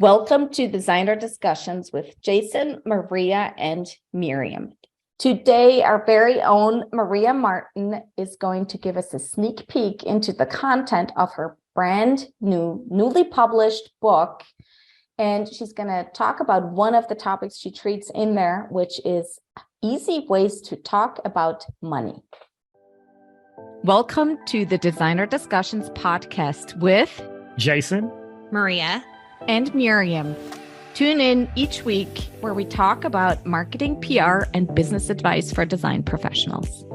Welcome to Designer Discussions with Jason, Maria, and Mirjam. Today, our very own Maria Martin is going to give us a sneak peek into the content of her brand new, newly published book. And she's going to talk about one of the topics she treats in there, which is easy ways to talk about money. Welcome to the Designer Discussions podcast with Jason, Maria, and Mirjam. Tune in each week where we talk about marketing, PR, and business advice for design professionals.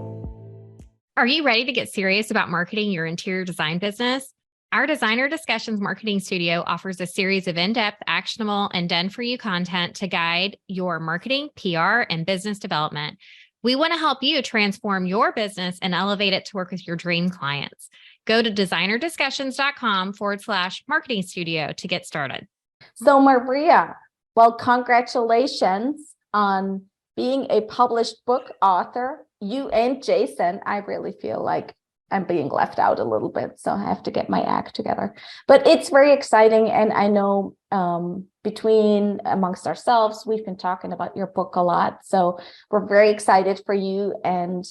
Are you ready to get serious about marketing your interior design business? Our Designer Discussions Marketing Studio offers a series of in-depth, actionable, and done-for-you content to guide your marketing, PR, and business development. We want to help you transform your business and elevate it to work with your dream clients. Go to designerdiscussions.com/marketing studio to get started. So Maria, well, congratulations on being a published book author. You and Jason, I really feel like I'm being left out a little bit, so I have to get my act together. But it's very exciting, and I know amongst ourselves, we've been talking about your book a lot. So we're very excited for you, and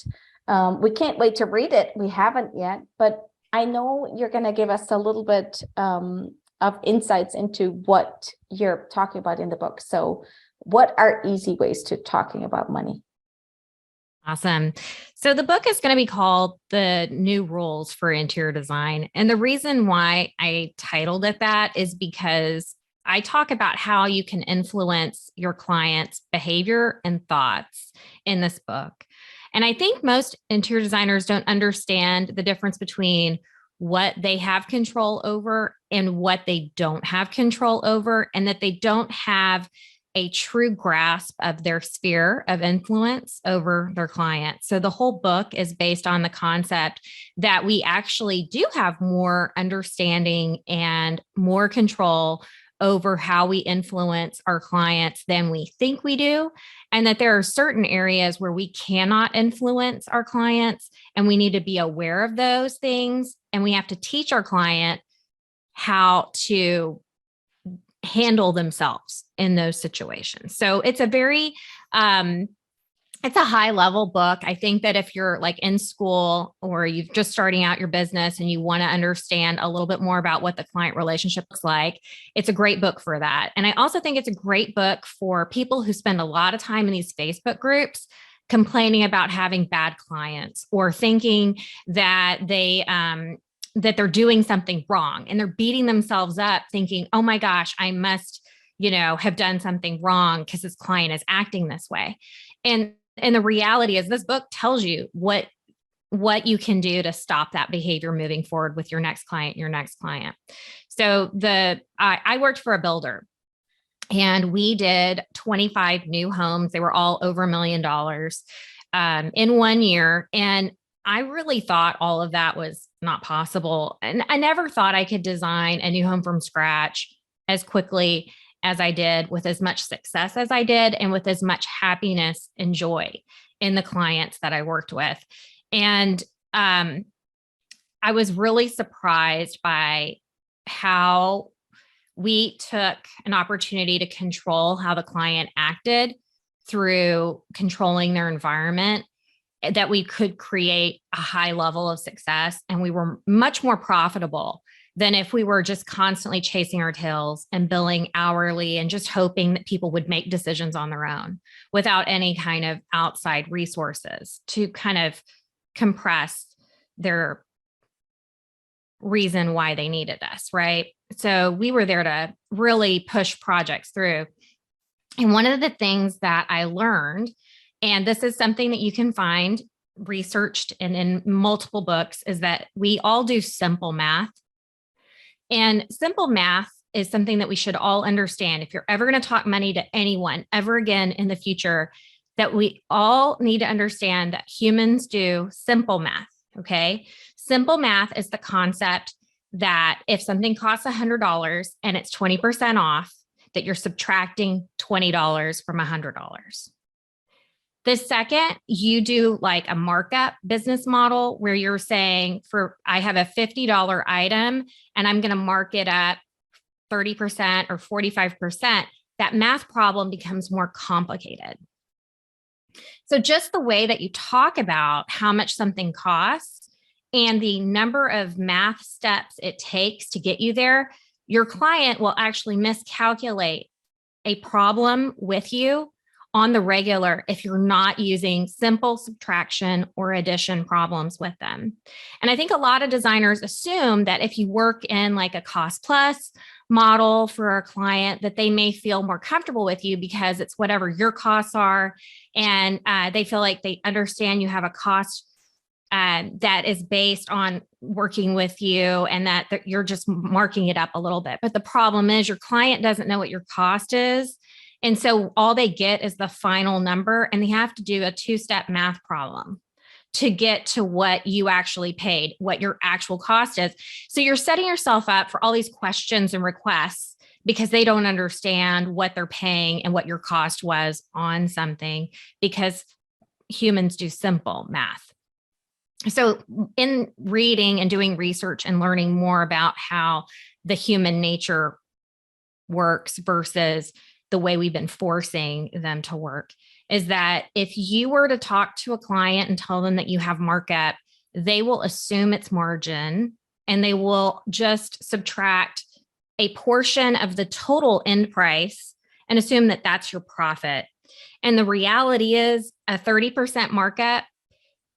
we can't wait to read it. We haven't yet, but I know you're going to give us a little bit of insights into what you're talking about in the book. So what are easy ways to talking about money? Awesome. So the book is going to be called The New Rules for Interior Design. And the reason why I titled it that is because I talk about how you can influence your clients' behavior and thoughts in this book. And I think most interior designers don't understand the difference between what they have control over and what they don't have control over, and that they don't have a true grasp of their sphere of influence over their clients. So the whole book is based on the concept that we actually do have more understanding and more control over how we influence our clients than we think we do. And that there are certain areas where we cannot influence our clients, and we need to be aware of those things. And we have to teach our client how to handle themselves in those situations. So it's a very, it's a high level book. I think that if you're like in school or you're just starting out your business and you want to understand a little bit more about what the client relationship looks like, it's a great book for that. And I also think it's a great book for people who spend a lot of time in these Facebook groups complaining about having bad clients or thinking that that they're doing something wrong, and they're beating themselves up thinking, oh my gosh, I must, have done something wrong because this client is acting this way. And the reality is this book tells you what you can do to stop that behavior moving forward with your next client. So I worked for a builder, and we did 25 new homes. They were all over $1 million in 1 year. And I really thought all of that was not possible. And I never thought I could design a new home from scratch as quickly as I did, with as much success as I did, and with as much happiness and joy in the clients that I worked with. And I was really surprised by how we took an opportunity to control how the client acted through controlling their environment, that we could create a high level of success. And we were much more profitable than if we were just constantly chasing our tails and billing hourly and just hoping that people would make decisions on their own without any kind of outside resources to kind of compress their reason why they needed us, right? So we were there to really push projects through. And one of the things that I learned, and this is something that you can find researched and in multiple books, is that we all do simple math. And simple math is something that we should all understand. If you're ever going to talk money to anyone ever again in the future, that we all need to understand that humans do simple math, okay? Simple math is the concept that if something costs $100 and it's 20% off, that you're subtracting $20 from $100. The second you do like a markup business model where you're saying I have a $50 item and I'm going to mark it up 30% or 45%, that math problem becomes more complicated. So just the way that you talk about how much something costs and the number of math steps it takes to get you there, your client will actually miscalculate a problem with you on the regular if you're not using simple subtraction or addition problems with them. And I think a lot of designers assume that if you work in like a cost plus model for a client, that they may feel more comfortable with you because it's whatever your costs are. And they feel like they understand you have a cost that is based on working with you and that you're just marking it up a little bit. But the problem is your client doesn't know what your cost is. And so all they get is the final number, and they have to do a two-step math problem to get to what you actually paid, what your actual cost is. So you're setting yourself up for all these questions and requests because they don't understand what they're paying and what your cost was on something, because humans do simple math. So in reading and doing research and learning more about how the human nature works versus the way we've been forcing them to work, is that if you were to talk to a client and tell them that you have markup, they will assume it's margin and they will just subtract a portion of the total end price and assume that that's your profit. And the reality is a 30% markup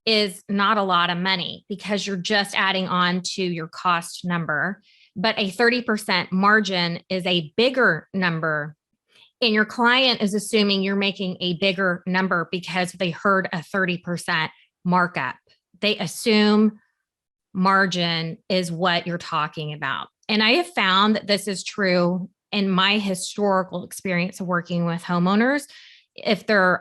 is not a lot of money because you're just adding on to your cost number, but a 30% margin is a bigger number. And your client is assuming you're making a bigger number because they heard a 30% markup. They assume margin is what you're talking about. And I have found that this is true in my historical experience of working with homeowners. If they're,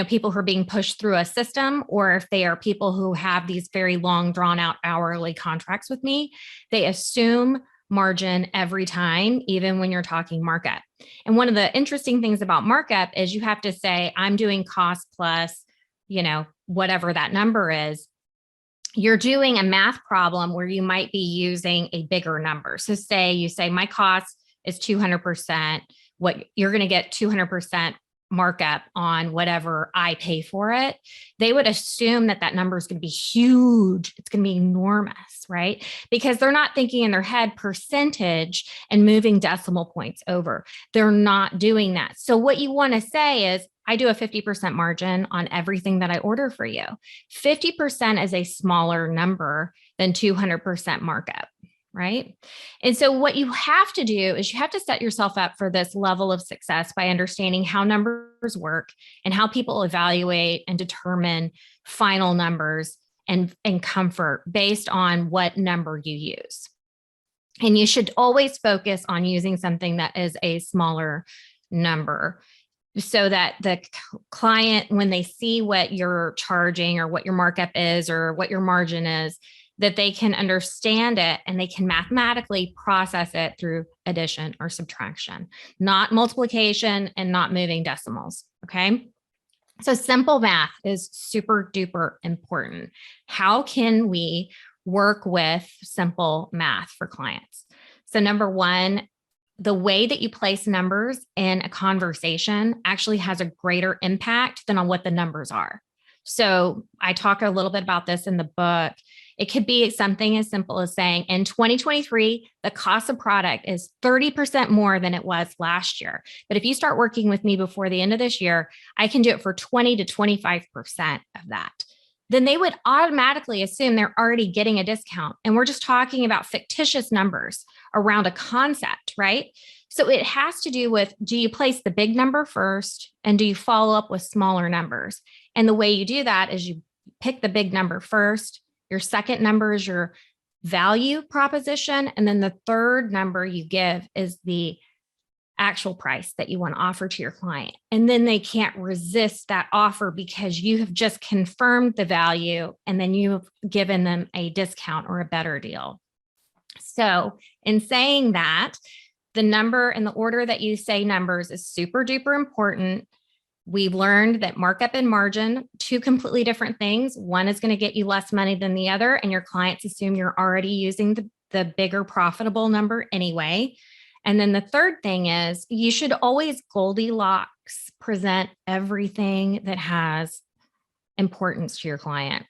people who are being pushed through a system, or if they are people who have these very long drawn out hourly contracts with me, they assume margin every time, even when you're talking markup. And one of the interesting things about markup is you have to say, I'm doing cost plus, whatever that number is. You're doing a math problem where you might be using a bigger number. So you say my cost is 200%. What you're going to get 200% markup on whatever I pay for it. They would assume that that number is going to be huge. It's going to be enormous, right? Because they're not thinking in their head percentage and moving decimal points over. They're not doing that. So what you want to say is, I do a 50% margin on everything that I order for you. 50% is a smaller number than 200% markup, right? And so what you have to do is you have to set yourself up for this level of success by understanding how numbers work and how people evaluate and determine final numbers and comfort based on what number you use. And you should always focus on using something that is a smaller number, so that the client, when they see what you're charging or what your markup is or what your margin is, that they can understand it and they can mathematically process it through addition or subtraction, not multiplication and not moving decimals. Okay. So simple math is super duper important. How can we work with simple math for clients? So number one, the way that you place numbers in a conversation actually has a greater impact than on what the numbers are. So I talk a little bit about this in the book. It could be something as simple as saying, in 2023, the cost of product is 30% more than it was last year. But if you start working with me before the end of this year, I can do it for 20 to 25% of that. Then they would automatically assume they're already getting a discount. And we're just talking about fictitious numbers around a concept, right? So it has to do with, do you place the big number first and do you follow up with smaller numbers? And the way you do that is you pick the big number first. Your second number is your value proposition. And then the third number you give is the actual price that you want to offer to your client. And then they can't resist that offer because you have just confirmed the value and then you've given them a discount or a better deal. So in saying that, the number and the order that you say numbers is super duper important. We've learned that markup and margin, two completely different things. One is going to get you less money than the other, and your clients assume you're already using the bigger profitable number anyway. And then the third thing is you should always Goldilocks present everything that has importance to your client.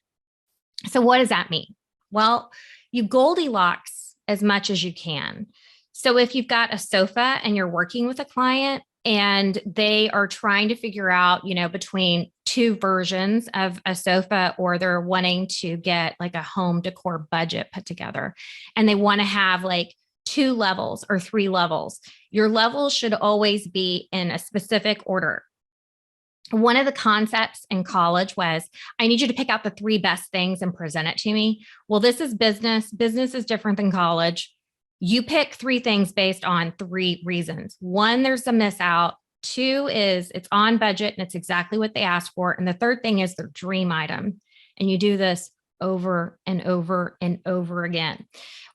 So what does that mean? Well, you Goldilocks as much as you can. So if you've got a sofa and you're working with a client and they are trying to figure out, between two versions of a sofa, or they're wanting to get like a home decor budget put together, and they want to have like 2 levels or 3 levels, your levels should always be in a specific order. One of the concepts in college was, I need you to pick out the 3 best things and present it to me. Well, this is business. Business is different than college. You pick 3 things based on 3 reasons. 1, there's a miss out. 2 is it's on budget and it's exactly what they asked for. And the third thing is their dream item. And you do this over and over and over again.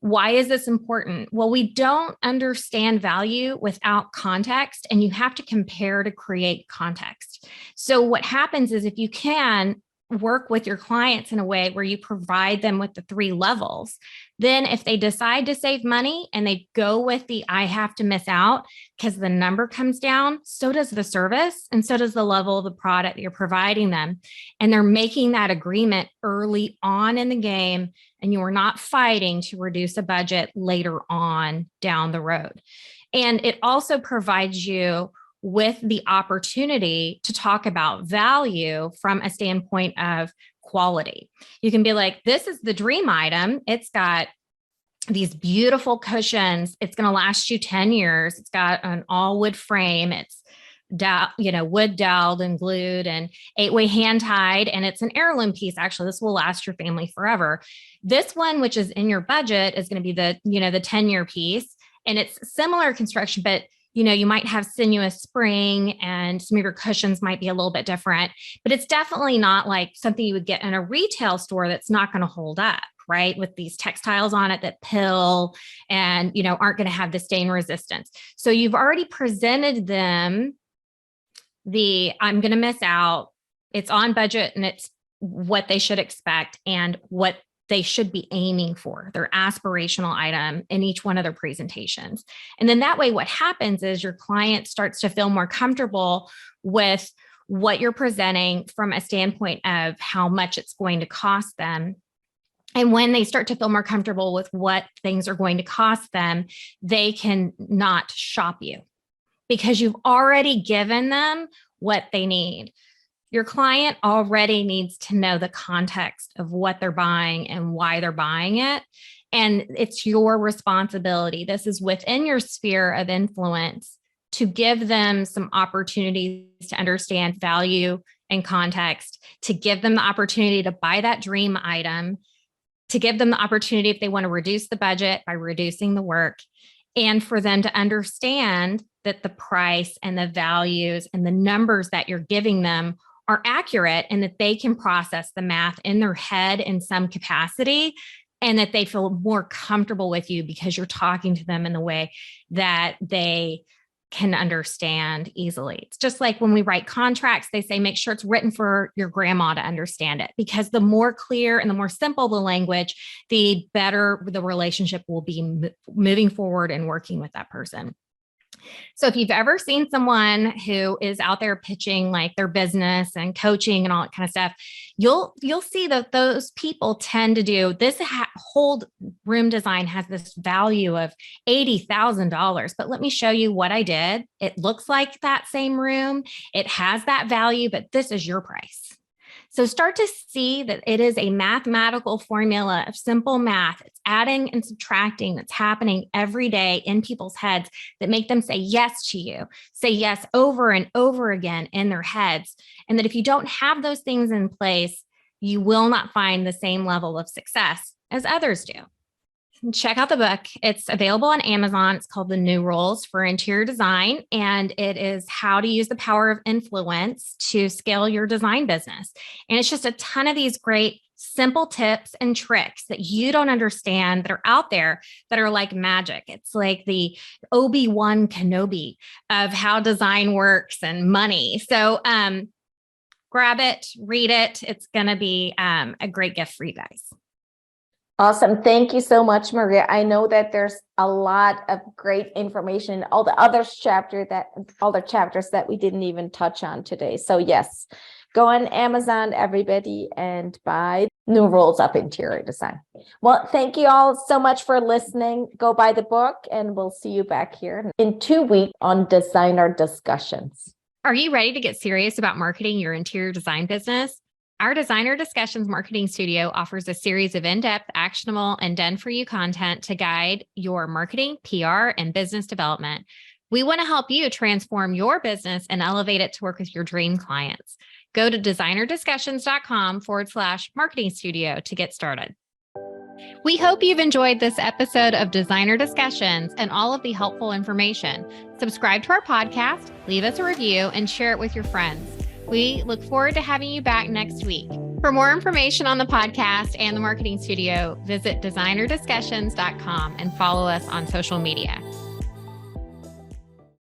Why is this important? Well, we don't understand value without context, and you have to compare to create context. So what happens is, if you can work with your clients in a way where you provide them with the 3 levels, then if they decide to save money and they go with the I have to miss out because the number comes down, so does the service and so does the level of the product that you're providing them. And they're making that agreement early on in the game, and you are not fighting to reduce a budget later on down the road. And it also provides you with the opportunity to talk about value from a standpoint of quality. You can be like, this is the dream item. It's got these beautiful cushions. It's going to last you 10 years. It's got an all wood frame. It's wood doweled and glued and 8-way hand tied. And it's an heirloom piece. Actually, this will last your family forever. This one, which is in your budget, is going to be the 10-year piece. And it's similar construction, but you might have sinuous spring and some of your cushions might be a little bit different, but it's definitely not like something you would get in a retail store that's not going to hold up, right? With these textiles on it that pill and, aren't going to have the stain resistance. So you've already presented them I'm going to miss out. It's on budget and it's what they should expect and what they should be aiming for, their aspirational item in each one of their presentations. And then that way, what happens is your client starts to feel more comfortable with what you're presenting from a standpoint of how much it's going to cost them. And when they start to feel more comfortable with what things are going to cost them, they can not shop you because you've already given them what they need. Your client already needs to know the context of what they're buying and why they're buying it. And it's your responsibility. This is within your sphere of influence to give them some opportunities to understand value and context, to give them the opportunity to buy that dream item, to give them the opportunity if they want to reduce the budget by reducing the work, and for them to understand that the price and the values and the numbers that you're giving them are accurate and that they can process the math in their head in some capacity, and that they feel more comfortable with you because you're talking to them in the way that they can understand easily. It's just like when we write contracts, they say, make sure it's written for your grandma to understand it, because the more clear and the more simple the language, the better the relationship will be moving forward and working with that person. So if you've ever seen someone who is out there pitching like their business and coaching and all that kind of stuff, you'll see that those people tend to do this. Whole room design has this value of $80,000, but let me show you what I did. It looks like that same room. It has that value, but this is your price. So start to see that it is a mathematical formula of simple math. It's adding and subtracting that's happening every day in people's heads that make them say yes to you, say yes over and over again in their heads. And that if you don't have those things in place, you will not find the same level of success as others do. Check out the book. It's available on Amazon. It's called The New Rules for Interior Design, and it is how to use the power of influence to scale your design business. And it's just a ton of these great simple tips and tricks that you don't understand that are out there that are like magic. It's like the Obi-Wan Kenobi of how design works and money. So grab it, read it. It's going to be a great gift for you guys. Awesome. Thank you so much, Maria. I know that there's a lot of great information, all the other chapters that we didn't even touch on today. So yes, go on Amazon, everybody, and buy New Rules of Interior Design. Well, thank you all so much for listening. Go buy the book, and we'll see you back here in 2 weeks on Designer Discussions. Are you ready to get serious about marketing your interior design business? Our Designer Discussions Marketing Studio offers a series of in-depth, actionable, and done-for-you content to guide your marketing, PR, and business development. We want to help you transform your business and elevate it to work with your dream clients. Go to designerdiscussions.com/marketing studio to get started. We hope you've enjoyed this episode of Designer Discussions and all of the helpful information. Subscribe to our podcast, leave us a review, and share it with your friends. We look forward to having you back next week. For more information on the podcast and the Marketing Studio, visit designerdiscussions.com and follow us on social media.